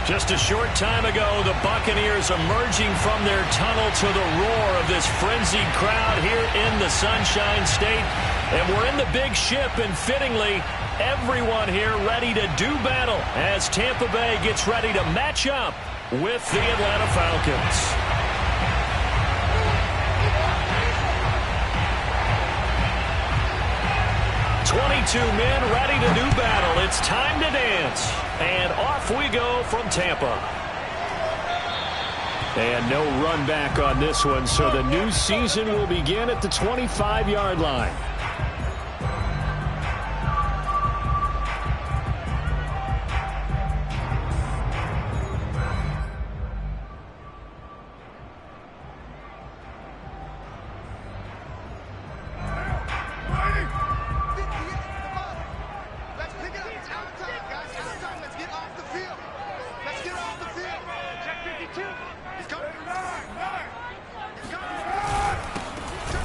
Just a short time ago, the Buccaneers emerging from their tunnel to the roar of this frenzied crowd here in the Sunshine State. And we're in the big ship, and fittingly, everyone here ready to do battle as Tampa Bay gets ready to match up with the Atlanta Falcons. "22 men ready to do battle. It's time to dance." And off we go from Tampa. And no run back on this one, so the new season will begin at the 25-yard line.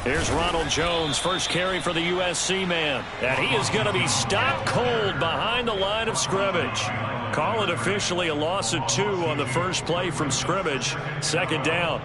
Here's Ronald Jones, first carry for the USC man. And he is going to be stopped cold behind the line of scrimmage. Call it officially a loss of 2 on the first play from scrimmage. Second down.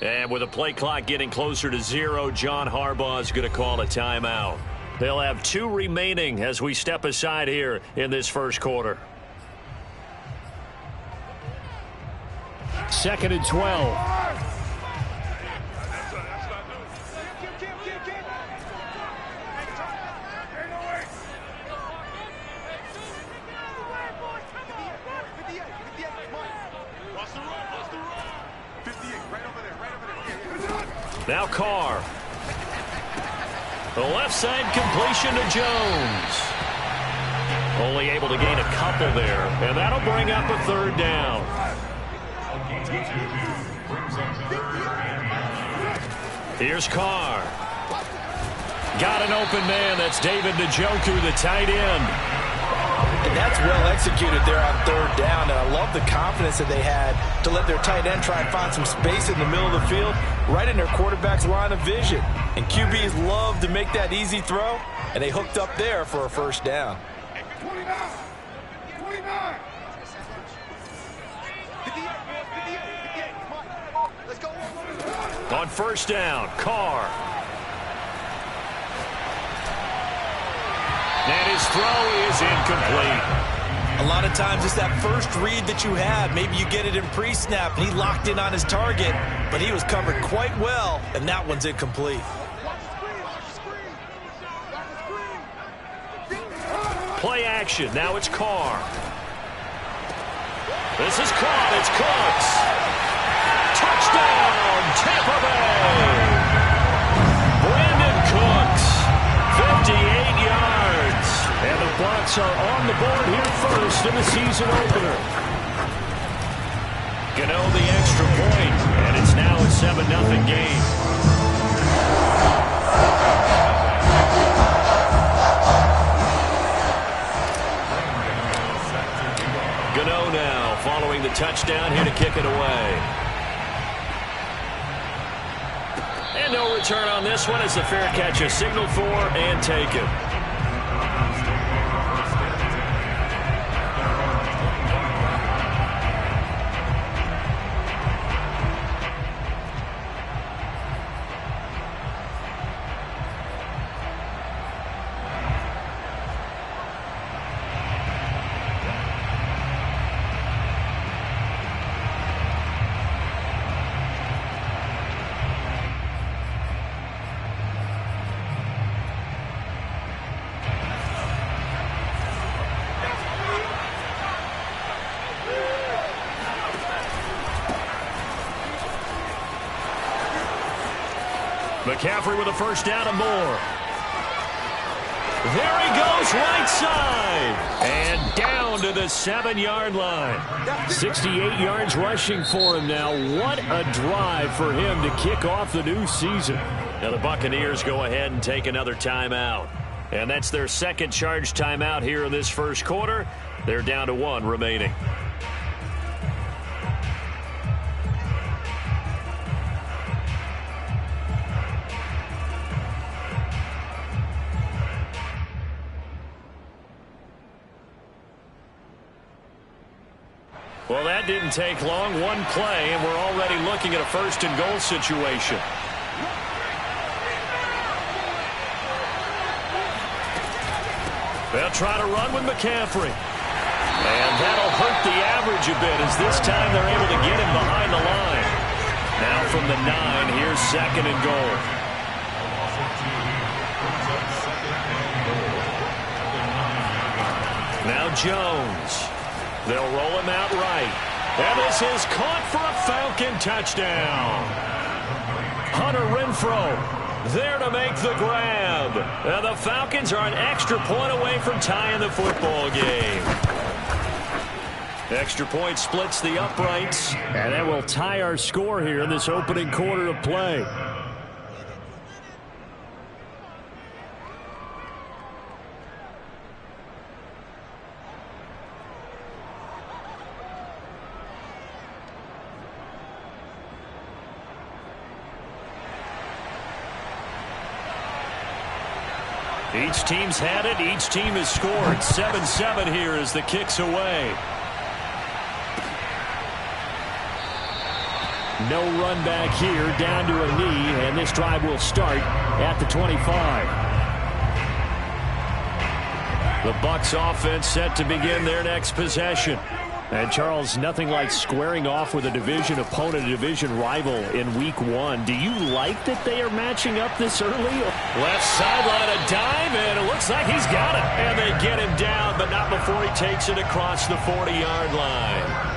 And with the play clock getting closer to 0, John Harbaugh is going to call a timeout. They'll have 2 remaining as we step aside here in this first quarter. 2nd and 12. Now Carr. The left side completion to Jones. Only able to gain a couple there, and that'll bring up a 3rd down. Here's Carr. Got an open man. That's David Njoku, the tight end. And that's well executed there on 3rd down. And I love the confidence that they had to let their tight end try and find some space in the middle of the field, right in their quarterback's line of vision. And QBs love to make that easy throw, and they hooked up there for a 1st down. 29. On 1st down, Carr. And his throw is incomplete. A lot of times it's that first read that you have. Maybe you get it in pre-snap, and he locked in on his target, but he was covered quite well, and that one's incomplete. Play action. Now it's Carr. This is caught. It's Cooks. Touchdown, Tampa Bay. Brandon Cooks, 58 yards. And the Bucs are on the board here first in the season opener. Gano the extra point, and it's now a 7-0 game. Gano now following the touchdown here to kick it away. And no return on this one as the fair catch is signaled for and taken. McCaffrey with a 1st down and more. There he goes, right side. And down to the 7-yard line. 68 yards rushing for him now. What a drive for him to kick off the new season. Now the Buccaneers go ahead and take another timeout. And that's their second charge timeout here in this first quarter. They're down to 1 remaining. Well, that didn't take long. One play, and we're already looking at a first-and-goal situation. They'll try to run with McCaffrey. And that'll hurt the average a bit as this time they're able to get him behind the line. Now from the 9, here's second and goal. Now Jones. They'll roll him out right. And this is caught for a Falcon touchdown. Hunter Renfrow there to make the grab. And the Falcons are an extra point away from tying the football game. Extra point splits the uprights. And that will tie our score here in this opening quarter of play. Each team's had it. Each team has scored. 7-7 here as the kick's away. No run back here. Down to a knee. And this drive will start at the 25. The Bucs offense set to begin their next possession. And, Charles, nothing like squaring off with a division opponent, a division rival in Week 1. Do you like that they are matching up this early? Left sideline, a dive, and it looks like he's got it. And they get him down, but not before he takes it across the 40-yard line.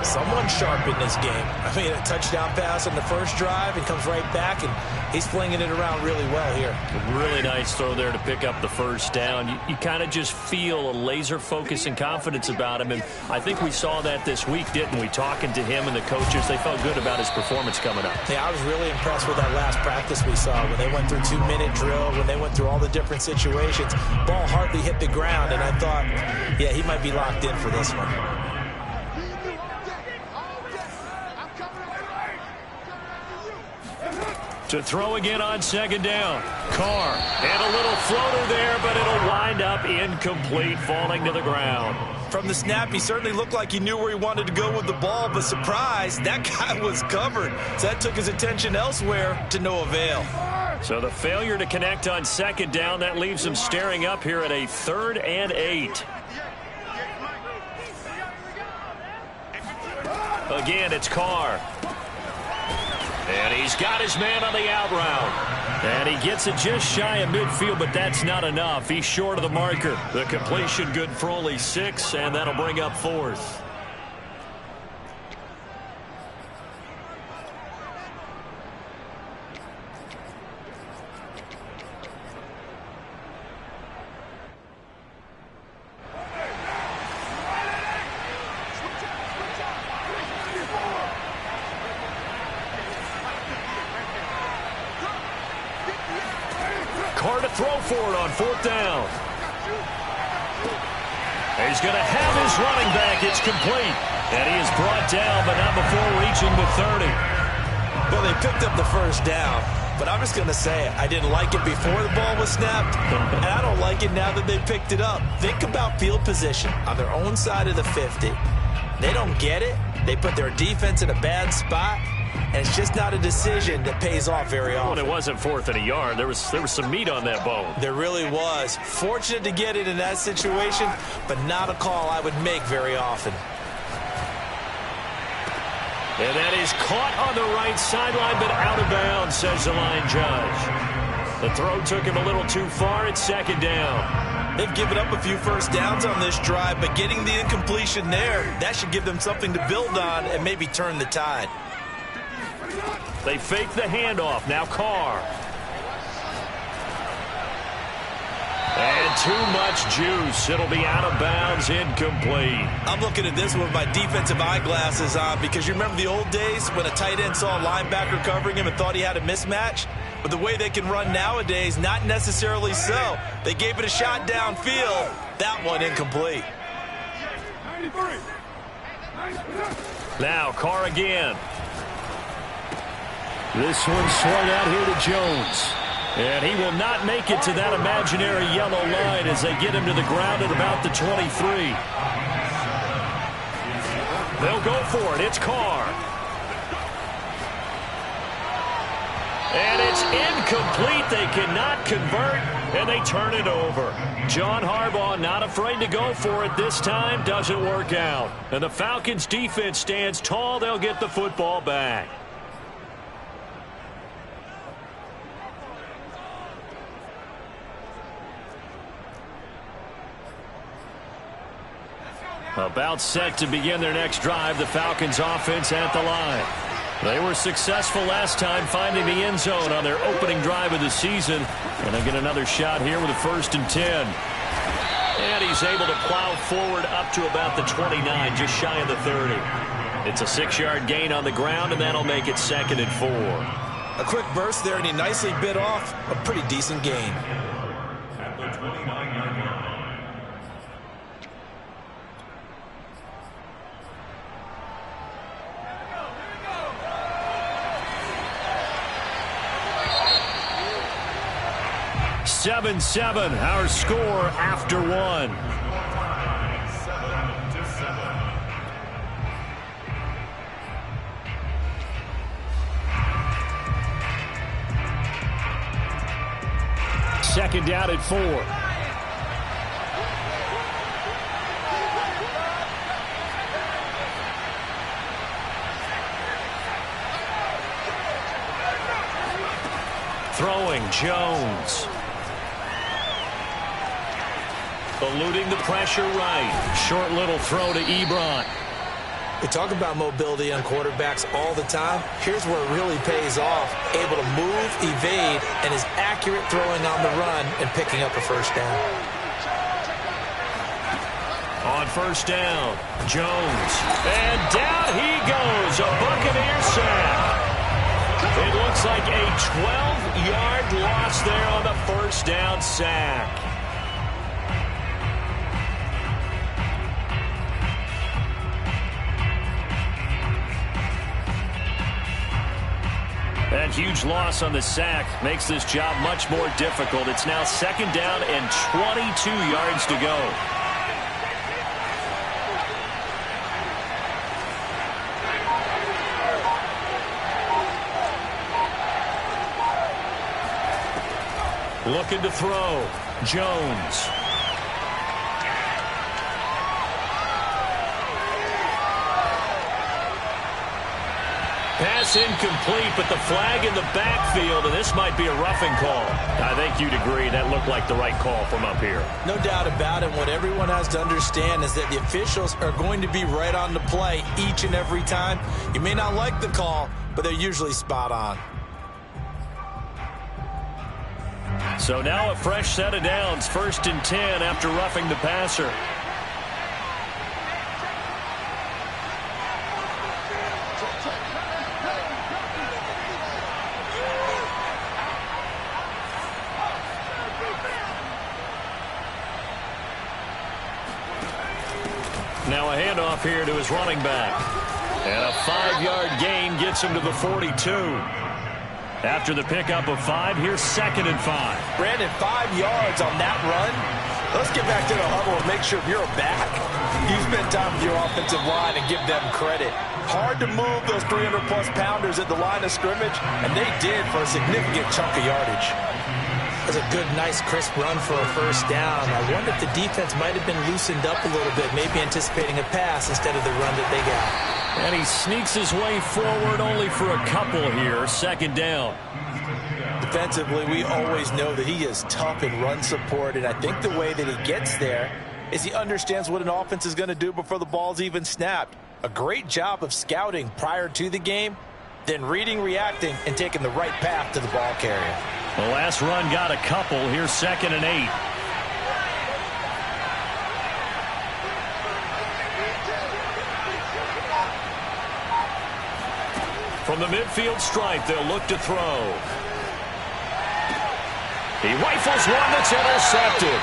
Someone sharp in this game. I mean, a touchdown pass on the first drive and comes right back, and he's flinging it around really well here. Really nice throw there to pick up the first down. You kind of just feel a laser focus and confidence about him, and I think we saw that this week, didn't we? Talking to him and the coaches, they felt good about his performance coming up. Yeah, I was really impressed with that last practice we saw when they went through 2-minute drill, when they went through all the different situations. Ball hardly hit the ground, and I thought, yeah, he might be locked in for this one. To throw again on second down. Carr. And a little floater there, but it'll wind up incomplete, falling to the ground. From the snap, he certainly looked like he knew where he wanted to go with the ball, but surprise, that guy was covered. So that took his attention elsewhere to no avail. So the failure to connect on second down, that leaves him staring up here at a 3rd and 8. Again, it's Carr. And he's got his man on the out route. And he gets it just shy of midfield, but that's not enough. He's short of the marker. The completion good for only 6, and that'll bring up 4th. Carr to throw for it on 4th down. He's going to have his running back. It's complete. And he is brought down, but not before reaching the 30. Well, they picked up the first down, but I'm just going to say I didn't like it before the ball was snapped, and I don't like it now that they picked it up. Think about field position on their own side of the 50. They don't get it. They put their defense in a bad spot. And it's just not a decision that pays off very often. Well, it wasn't 4th and a yard. There was some meat on that bone. There really was. Fortunate to get it in that situation, but not a call I would make very often. And that is caught on the right sideline, but out of bounds, says the line judge. The throw took him a little too far. It's second down. They've given up a few first downs on this drive, but getting the incompletion there, that should give them something to build on and maybe turn the tide. They fake the handoff. Now Carr. And too much juice. It'll be out of bounds, incomplete. I'm looking at this with my defensive eyeglasses on because you remember the old days when a tight end saw a linebacker covering him and thought he had a mismatch? But the way they can run nowadays, not necessarily so. They gave it a shot downfield. That one incomplete. Now Carr again. This one swung out here to Jones. And he will not make it to that imaginary yellow line as they get him to the ground at about the 23. They'll go for it. It's Carr. And it's incomplete. They cannot convert, and they turn it over. John Harbaugh not afraid to go for it this time. Doesn't work out. And the Falcons' defense stands tall. They'll get the football back. About set to begin their next drive, the Falcons offense at the line. They were successful last time finding the end zone on their opening drive of the season. And they'll get another shot here with a 1st and 10. And he's able to plow forward up to about the 29, just shy of the 30. It's a 6-yard gain on the ground, and that'll make it 2nd and 4. A quick burst there, and he nicely bit off a pretty decent gain. At the 29-yard line. 7-7, our score after 1. 2nd down at 4. Throwing Jones. Eluding the pressure right. Short little throw to Ebron. We talk about mobility on quarterbacks all the time. Here's where it really pays off. Able to move, evade, and is accurate throwing on the run and picking up a 1st down. On 1st down, Jones. And down he goes. A Buccaneer sack. It looks like a 12-yard loss there on the 1st down sack. That huge loss on the sack makes this job much more difficult. It's now 2nd down and 22 yards to go. Looking to throw. Jones. Pass incomplete, but the flag in the backfield, and this might be a roughing call. I think you'd agree that looked like the right call from up here. No doubt about it. What everyone has to understand is that the officials are going to be right on the play each and every time. You may not like the call, but they're usually spot on. So now a fresh set of downs, 1st and 10 after roughing the passer. Now a handoff here to his running back. And a 5-yard gain gets him to the 42. After the pickup of 5, here's 2nd and 5. Brandon, 5 yards on that run. Let's get back to the huddle and make sure if you're a back, you spend time with your offensive line and give them credit. Hard to move those 300-plus pounders at the line of scrimmage, and they did for a significant chunk of yardage. That's a good, nice, crisp run for a 1st down. I wonder if the defense might have been loosened up a little bit, maybe anticipating a pass instead of the run that they got. And he sneaks his way forward only for a couple here. 2nd down. Defensively, we always know that he is tough in run support, and I think the way that he gets there is he understands what an offense is going to do before the ball's even snapped. A great job of scouting prior to the game, then reading, reacting, and taking the right path to the ball carrier. The last run got a couple. Here's 2nd and 8. From the midfield stripe, they'll look to throw. He rifles one that's intercepted.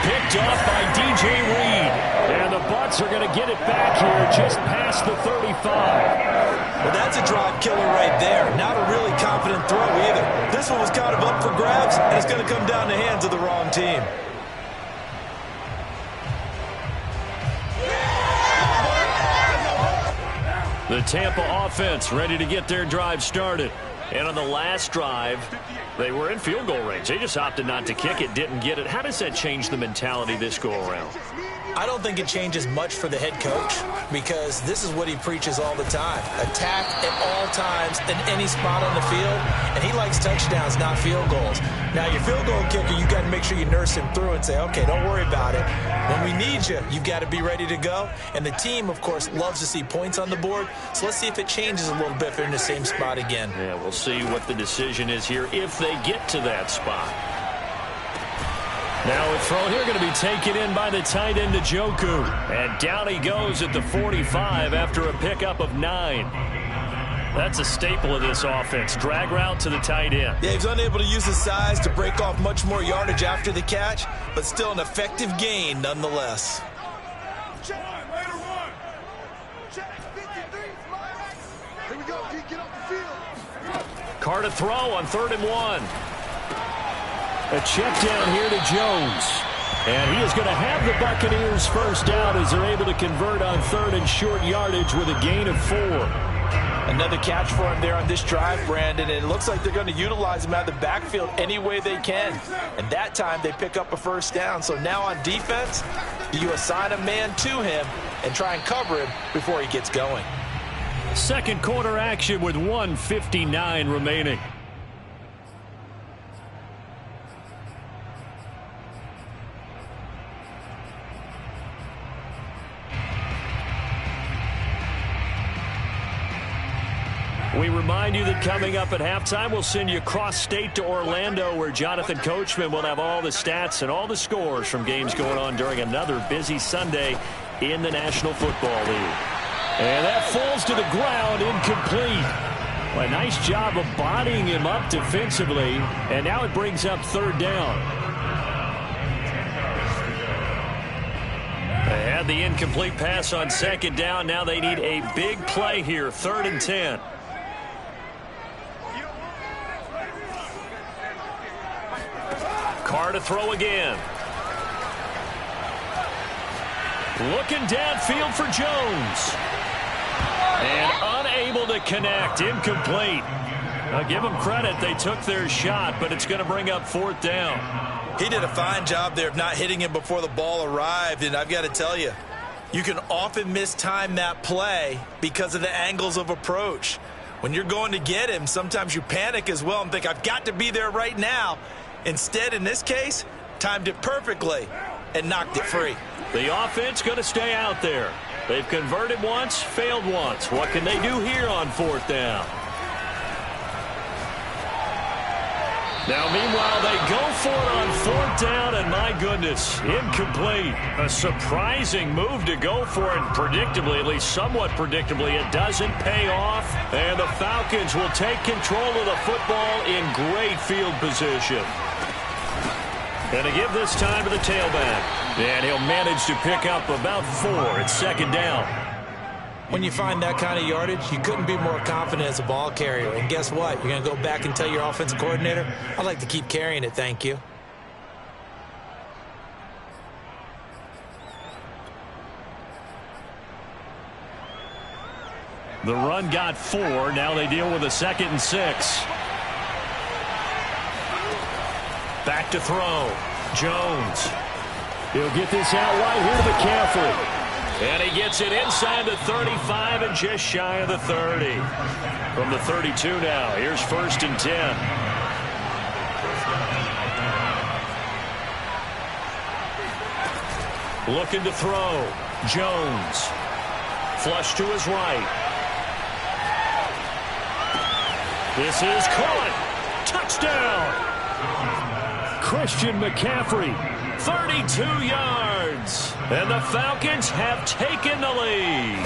Picked off by DJ Reed. And the Bucs are going to get it back here just past the 35. Well, that's a drive killer right there. Not a really confident throw either. This one was kind of up for grabs, and it's going to come down the hands of the wrong team. The Tampa offense ready to get their drive started. And on the last drive, they were in field goal range. They just opted not to kick it, didn't get it. How does that change the mentality this go around? I don't think it changes much for the head coach because this is what he preaches all the time. Attack at all times in any spot on the field, and he likes touchdowns, not field goals. Now, your field goal kicker, you've got to make sure you nurse him through and say, okay, don't worry about it. When we need you, you've got to be ready to go. And the team, of course, loves to see points on the board, so let's see if it changes a little bit if they're in the same spot again. Yeah, we'll see what the decision is here if they get to that spot. Now a throw here going to be taken in by the tight end, Njoku. And down he goes at the 45 after a pickup of 9. That's a staple of this offense. Drag route to the tight end. Yeah, he's unable to use his size to break off much more yardage after the catch, but still an effective gain nonetheless. Carr to throw on 3rd and 1. A check down here to Jones. And he is going to have the Buccaneers first down as they're able to convert on 3rd and short yardage with a gain of 4. Another catch for him there on this drive, Brandon, and it looks like they're going to utilize him out of the backfield any way they can. And that time they pick up a first down. So now on defense, you assign a man to him and try and cover him before he gets going. Second quarter action with 1:59 remaining. We remind you that coming up at halftime, we'll send you cross-state to Orlando, where Jonathan Coachman will have all the stats and all the scores from games going on during another busy Sunday in the National Football League. And that falls to the ground, incomplete. Well, a nice job of bodying him up defensively, and now it brings up 3rd down. They had the incomplete pass on 2nd down. Now they need a big play here, 3rd and 10. Carr to throw again. Looking downfield for Jones. And unable to connect. Incomplete. I'll give them credit. They took their shot, but it's going to bring up 4th down. He did a fine job there of not hitting him before the ball arrived, and I've got to tell you, you can often mistime that play because of the angles of approach. When you're going to get him, sometimes you panic as well and think, I've got to be there right now. Instead, in this case, timed it perfectly and knocked it free. The offense going to stay out there. They've converted once, failed once. What can they do here on 4th down? Now, meanwhile, they go for it on 4th down, and my goodness, incomplete. A surprising move to go for it, and predictably, at least somewhat predictably, it doesn't pay off. And the Falcons will take control of the football in great field position. And to give this time to the tailback. And he'll manage to pick up about 4. It's 2nd down. When you find that kind of yardage, you couldn't be more confident as a ball carrier. And guess what? You're going to go back and tell your offensive coordinator, I'd like to keep carrying it, thank you. The run got 4. Now they deal with a 2nd and 6. Back to throw. Jones. He'll get this out right here to McCaffrey. And he gets it inside the 35 and just shy of the 30. From the 32 now. Here's 1st and 10. Looking to throw. Jones. Flush to his right. This is caught. Touchdown. Christian McCaffrey. 32 yards. And the Falcons have taken the lead.